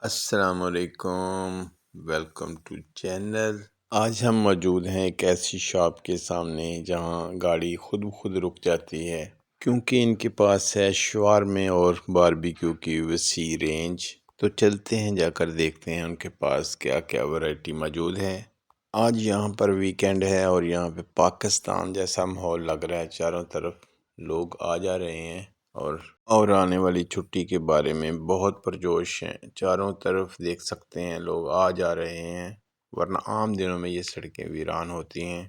السلام علیکم، welcome to channel. آج ہم موجود ہیں ایک ایسی شاپ کے سامنے جہاں گاڑی خود بخود رک جاتی ہے کیونکہ ان کے پاس ہے شوارمے اور باربیکیو کی وسیع رینج۔ تو چلتے ہیں، جا کر دیکھتے ہیں ان کے پاس کیا کیا ورائٹی موجود ہے۔ آج یہاں پر ویکینڈ ہے اور یہاں پہ پاکستان جیسا ماحول لگ رہا ہے، چاروں طرف لوگ آ جا رہے ہیں اور آنے والی چھٹی کے بارے میں بہت پرجوش ہیں۔ چاروں طرف دیکھ سکتے ہیں لوگ آ جا رہے ہیں، ورنہ عام دنوں میں یہ سڑکیں ویران ہوتی ہیں۔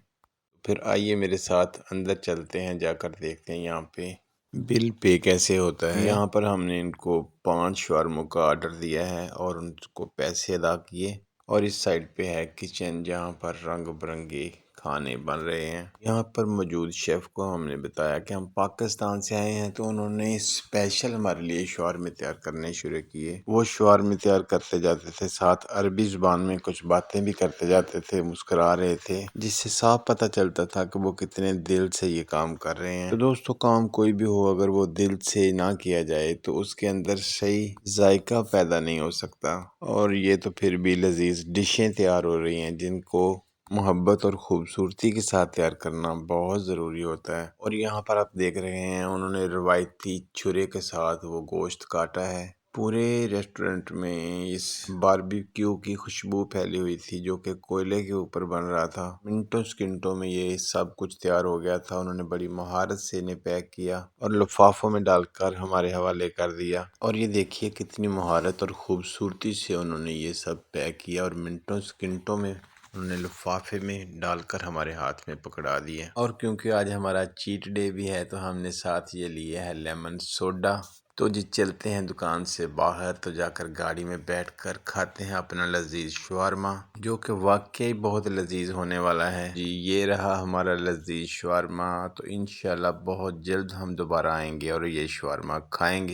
پھر آئیے میرے ساتھ اندر چلتے ہیں، جا کر دیکھتے ہیں یہاں پہ بل پے کیسے ہوتا ہے۔ یہاں پر ہم نے ان کو 5 شاورموں کا آرڈر دیا ہے اور ان کو پیسے ادا کیے، اور اس سائڈ پہ ہے کچن جہاں پر رنگ برنگے کھانے بن رہے ہیں۔ یہاں پر موجود شیف کو ہم نے بتایا کہ ہم پاکستان سے آئے ہیں، تو انہوں نے اسپیشل ہمارے لیے شاورمے تیار کرنے شروع کیے۔ وہ شاورمے تیار کرتے جاتے تھے، ساتھ عربی زبان میں کچھ باتیں بھی کرتے جاتے تھے، مسکرا رہے تھے، جس سے صاف پتہ چلتا تھا کہ وہ کتنے دل سے یہ کام کر رہے ہیں۔ تو دوستو، کام کوئی بھی ہو، اگر وہ دل سے نہ کیا جائے تو اس کے اندر صحیح ذائقہ پیدا نہیں ہو سکتا، اور یہ تو پھر بھی لذیذ ڈشیں تیار ہو رہی ہیں جن کو محبت اور خوبصورتی کے ساتھ تیار کرنا بہت ضروری ہوتا ہے۔ اور یہاں پر آپ دیکھ رہے ہیں انہوں نے روایتی چھرے کے ساتھ وہ گوشت کاٹا ہے۔ پورے ریسٹورنٹ میں اس باربیکیو کی خوشبو پھیلی ہوئی تھی جو کہ کوئلے کے اوپر بن رہا تھا۔ منٹوں سیکنڈوں میں یہ سب کچھ تیار ہو گیا تھا۔ انہوں نے بڑی مہارت سے انہیں پیک کیا اور لفافوں میں ڈال کر ہمارے حوالے کر دیا۔ اور یہ دیکھیے کتنی مہارت اور خوبصورتی سے انہوں نے یہ سب پیک کیا، اور منٹوں سیکنڈوں میں انہوں نے لفافے میں ڈال کر ہمارے ہاتھ میں پکڑا دیے۔ اور کیونکہ آج ہمارا چیٹ ڈے بھی ہے تو ہم نے ساتھ یہ لیا ہے لیمن سوڈا۔ تو جی چلتے ہیں دکان سے باہر، تو جا کر گاڑی میں بیٹھ کر کھاتے ہیں اپنا لذیذ شاورما، جو کہ واقعی بہت لذیذ ہونے والا ہے۔ جی یہ رہا ہمارا لذیذ شاورما، تو انشاءاللہ بہت جلد ہم دوبارہ آئیں گے اور یہ شاورما کھائیں گے۔